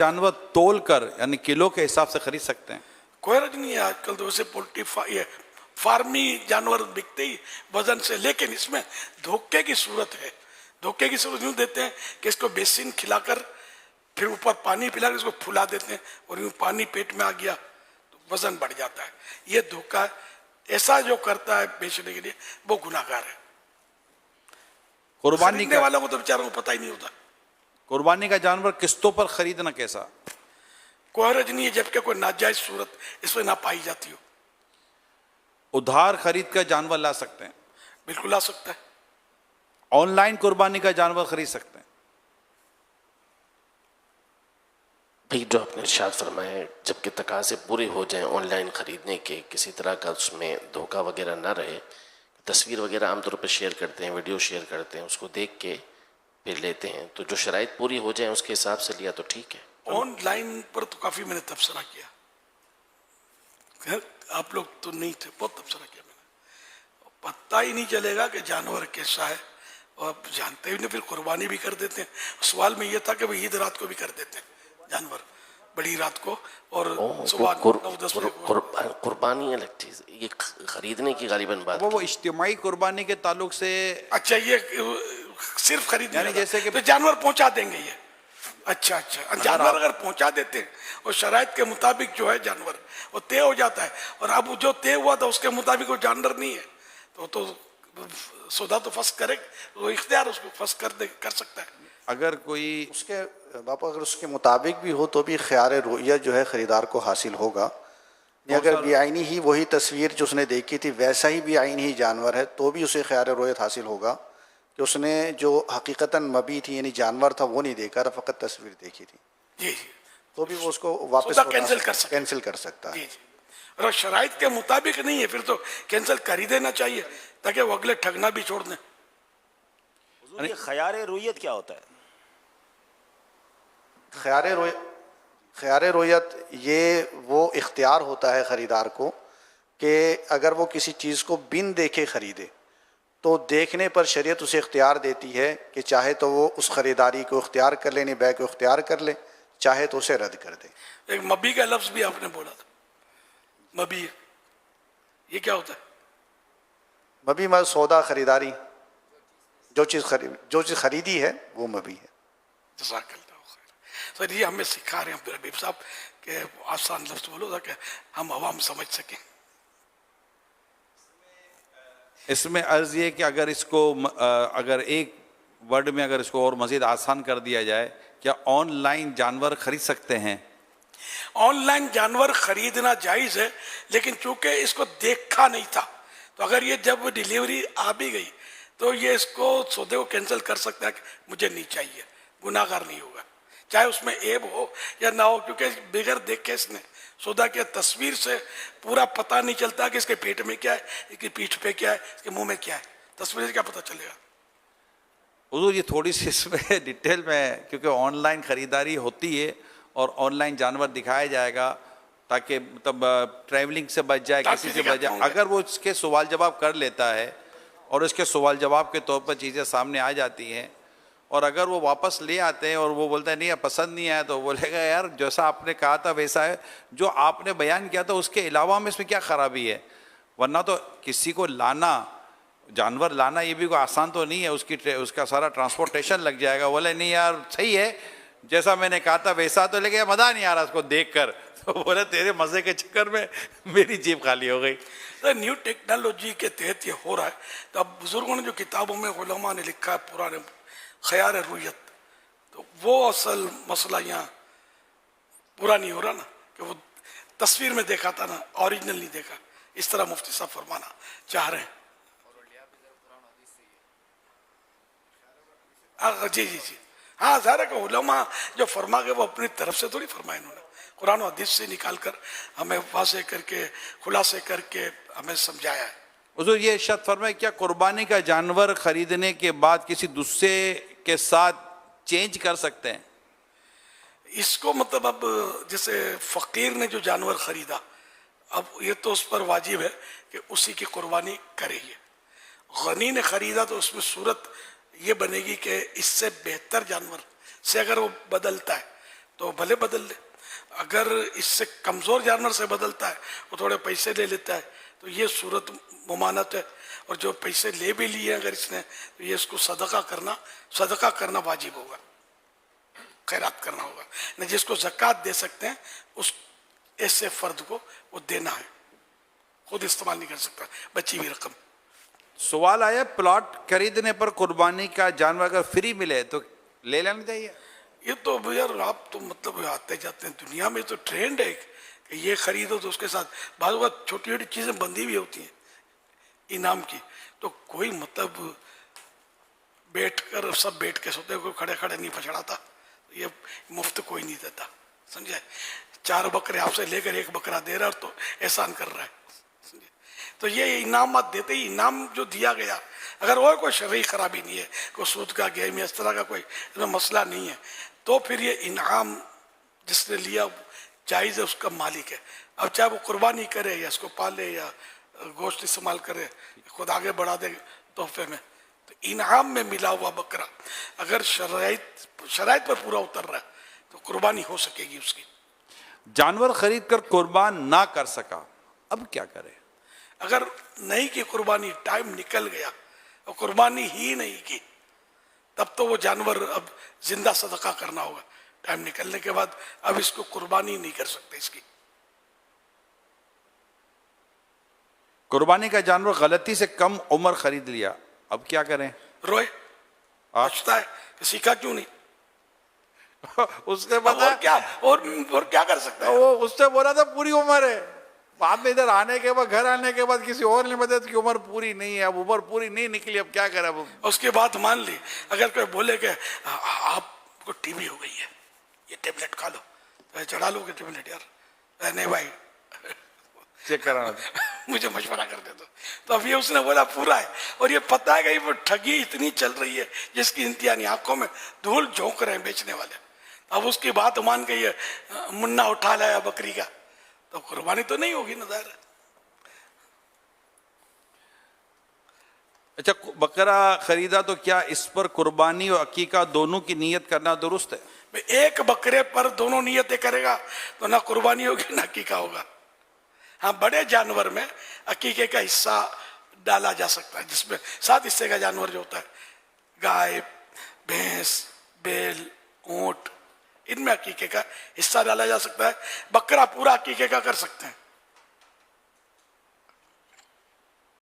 जानवर तोल कर यानी किलो के हिसाब से खरीद सकते हैं? कोई हर्ज नहीं है। आजकल तो वैसे पोल्ट्री ये फार्मी जानवर बिकते ही वजन से, लेकिन इसमें धोखे की सूरत है। धोखे की सूरत यूँ देते हैं कि इसको बेसिन खिलाकर फिर ऊपर पानी पिलाकर इसको फुला देते हैं और यूँ पानी पेट में आ गया तो वजन बढ़ जाता है। ये धोखा है। ऐसा जो करता है बेचने के लिए वो गुनाहगार है। कुर्बानी खरीदने वालों को तो बेचारों को पता ही नहीं होता। कुर्बानी का जानवर किस्तों पर खरीदना कैसा? कोई हर्ज नहीं है जबकि कोई नाजायज सूरत इसमें ना पाई जाती हो। उधार खरीद कर जानवर ला सकते हैं? बिल्कुल आ सकता है। ऑनलाइन कुर्बानी का जानवर खरीद सकते हैं? भाई जो आपने इरशाद फरमाया, जबकि तकाज़े पूरे हो जाएं ऑनलाइन ख़रीदने के, किसी तरह का उसमें धोखा वगैरह ना रहे, तस्वीर वगैरह आमतौर पर शेयर करते हैं, वीडियो शेयर करते हैं, उसको देख के फिर लेते हैं, तो जो शराइत पूरी हो जाए उसके हिसाब से लिया तो ठीक है। ऑनलाइन पर तो काफी मैंने तबसरा किया। आप लोग तो नहीं थे, बहुत तबसरा किया मैंने। पता ही नहीं चलेगा कि जानवर कैसा है और जानते ही नहीं, फिर कुर्बानी भी कर देते हैं। सवाल में ये था कि भाई ईद रात को भी कर देते हैं जानवर, बड़ी रात को, और सुबह 9-10 बजे। कुर्बानी अलग चीज़, ये खरीदने की गालिबन बात। वो इज्तिमाई कुर्बानी के ताल्लुक से। अच्छा, ये सिर्फ खरीदने यानी जैसे कि तो जानवर पहुंचा देंगे ये। अच्छा, जानवर अगर पहुंचा देते हैं और शराइत के मुताबिक जो है जानवर वो तय हो जाता है, और अब जो तय हुआ था उसके मुताबिक वो जानवर नहीं है तो सौदा तो फंस करे, वो इख्तियार उसको फंस कर सकता है। अगर कोई उसके बापा अगर उसके मुताबिक भी हो तो भी ख्यार रुयत जो है ख़रीदार को हासिल होगा। अगर बेआइनी ही वही तस्वीर जो उसने देखी थी वैसा ही बेआइनी ही जानवर है तो भी उसे ख्यार रुयत हासिल होगा कि उसने जो हकीकतन मबी थी यानी जानवर था वो नहीं देखा, फ़कत तस्वीर देखी थी। जी, तो भी वो उसको वापस कैंसिल कर सकता है। और शराइत के मुताबिक नहीं है फिर तो कैंसिल कर ही देना चाहिए ताकि वो अगले ठगना भी छोड़ दें। ख्यार रुयत क्या होता है? ख्यार रुयत ये वो इख्तियार होता है ख़रीदार को कि अगर वो किसी चीज़ को बिन देखे ख़रीदे तो देखने पर शरीयत उसे इख्तियार देती है कि चाहे तो वो उस ख़रीदारी को इख्तियार कर ले, बै को इख्तियार कर ले, चाहे तो उसे रद्द कर दे। एक मबी का लफ्ज़ भी आपने बोला था, मबी, ये क्या होता है? मबी मतलब सौदा, ख़रीदारी, जो चीज़ खरीदी है वो मबी है। सर ये हमें सिखा रहे हैं अब्दुल हबीब साहब कि आसान लफ्ज़ बोलो ताकि हम आवाम समझ सकें। इसमें अर्ज ये कि अगर इसको अगर एक वर्ड में अगर इसको और मज़ीद आसान कर दिया जाए, क्या ऑनलाइन जानवर खरीद सकते हैं? ऑनलाइन जानवर खरीदना जायज़ है, लेकिन चूंकि इसको देखा नहीं था तो अगर ये जब डिलीवरी आ भी गई तो ये इसको सौदे को कैंसिल कर सकता है कि मुझे नहीं चाहिए, गुनाहगार नहीं होगा, चाहे उसमें ऐब हो या ना हो, क्योंकि बगैर देखे इसने सौदा की तस्वीर से पूरा पता नहीं चलता कि इसके पेट में क्या है, इसकी पीठ पे क्या है, इसके मुंह में क्या है, तस्वीर से क्या पता चलेगा? हुजूर ये थोड़ी सी इसमें डिटेल में, क्योंकि ऑनलाइन ख़रीदारी होती है और ऑनलाइन जानवर दिखाया जाएगा ताकि मतलब ट्रैवलिंग से बच जाए, किसी से बच जाए। अगर वो इसके सवाल जवाब कर लेता है और इसके सवाल जवाब के तौर पर चीज़ें सामने आ जाती हैं और अगर वो वापस ले आते हैं और वो बोलता है नहीं पसंद नहीं आया, तो बोलेगा यार जैसा आपने कहा था वैसा है, जो आपने बयान किया था उसके अलावा में इसमें क्या ख़राबी है? वरना तो किसी को लाना, जानवर लाना ये भी कोई आसान तो नहीं है, उसका सारा ट्रांसपोर्टेशन लग जाएगा। बोले नहीं यार सही है जैसा मैंने कहा था वैसा, तो लेकिन मज़ा नहीं आ रहा उसको देख कर, तो बोले तेरे मज़े के चक्कर में मेरी जेब खाली हो गई। तो न्यू टेक्नोलॉजी के तहत ये हो रहा है। तो अब बुजुर्गों ने जो किताबों में उलमा ने लिखा है पुराने ख्यार रुयत, तो वो असल मसला यहाँ पूरा नहीं हो रहा ना कि वो तस्वीर में देखा था ना, ओरिजिनल नहीं देखा, इस तरह मुफ्ती साहब फरमाना चाह रहे हैं। जी, हाँ ज़ाहिर है कि उलमा जो फरमा गए वो अपनी तरफ से थोड़ी फरमाए, इन्होंने कुरान और हदीस से निकाल कर हमें वाज़े करके खुलासे करके हमें समझाया है। हुजूर ये इरशाद फरमाए, क्या कुर्बानी का जानवर खरीदने के बाद किसी दूसरे के साथ चेंज कर सकते हैं? इसको मतलब अब जैसे फ़कीर ने जो जानवर ख़रीदा, अब ये तो उस पर वाजिब है कि उसी की कुर्बानी करेगी। गनी ने ख़रीदा तो उसमें सूरत ये बनेगी कि इससे बेहतर जानवर से अगर वो बदलता है तो भले बदल ले। अगर इससे कमज़ोर जानवर से बदलता है, वो थोड़े पैसे ले लेता है, तो ये सूरत मुमानत है। और जो पैसे ले भी लिए अगर इसने, तो ये इसको सदका करना वाजिब होगा, खैरात करना होगा। न जिसको ज़कात दे सकते हैं उस ऐसे फर्द को वो देना है, खुद इस्तेमाल नहीं कर सकता बची हुई रकम। सवाल आया, प्लॉट खरीदने पर कुर्बानी का जानवर अगर फ्री मिले तो ले लेना चाहिए? ये तो यार आप तो मतलब आते जाते हैं, दुनिया में तो ट्रेंड है कि ये खरीदो तो उसके साथ बाद छोटी छोटी चीज़ें बंधी भी होती हैं इनाम की। तो कोई मतलब बैठकर सब बैठ के सोते, कोई खड़े खड़े नहीं पछड़ाता, ये मुफ्त कोई नहीं देता, समझे। 4 बकरे आपसे लेकर 1 बकरा दे रहा है तो एहसान कर रहा है, समझे। तो ये इनाम मत देते ही, इनाम जो दिया गया अगर और कोई शरई खराबी नहीं है, कोई सूद का गेम या इस तरह का कोई मसला नहीं है, तो फिर ये इनाम जिसने लिया जायज़ है, उसका मालिक है। अब चाहे वो कुर्बानी करे या इसको पाले या गोश्त इस्तेमाल करे, खुद आगे बढ़ा दे तोहफे में, तो इनाम में मिला हुआ बकरा अगर शराइत पर पूरा उतर रहा है तो कुर्बानी हो सकेगी उसकी। जानवर खरीद कर कुर्बान ना कर सका, अब क्या करे? अगर नहीं की कुर्बानी, टाइम निकल गया और कुर्बानी ही नहीं की, तब तो वो जानवर अब जिंदा सदका करना होगा। टाइम निकलने के बाद अब इसको कुर्बानी नहीं कर सकते इसकी। कुर्बानी का जानवर गलती से कम उम्र खरीद लिया, अब क्या करें? रोए, पछता है कि सीखा क्यों नहीं। उसने पता और क्या कर सकता है। वो उससे बोला था पूरी उम्र है, बाद में इधर आने के बाद, घर आने के बाद किसी और ने बताया कि उम्र पूरी नहीं है, अब उम्र पूरी नहीं निकली, अब क्या करे? अब उसके बाद मान ली अगर कोई बोले कि आपको टीबी हो गई है, ये टेबलेट खा लो, तो चढ़ा लोगे टेबलेट? यार नहीं भाई, चेक कराना था। मुझे मशवरा कर दे तो अब ये उसने बोला पूरा है, और ये पता है कि वो ठगी इतनी चल रही है जिसकी इंतहा नहीं, आंखों में धूल झोंक रहे हैं बेचने वाले। अब उसकी बात मान के ये मुन्ना उठा लाया बकरी का, तो कुर्बानी तो नहीं होगी ना ज़ाहिर। अच्छा, बकरा खरीदा तो क्या इस पर कुर्बानी और अकीका दोनों की नीयत करना दुरुस्त है? एक बकरे पर दोनों नियतें करेगा तो ना कुर्बानी होगी ना अकीका होगा। हाँ, बड़े जानवर में अकीके का हिस्सा डाला जा सकता है, जिसमें 7 हिस्से का जानवर जो होता है, गाय, भैंस, बैल, ऊंट, इनमें अकीके का हिस्सा डाला जा सकता है। बकरा पूरा अकीके का कर सकते हैं,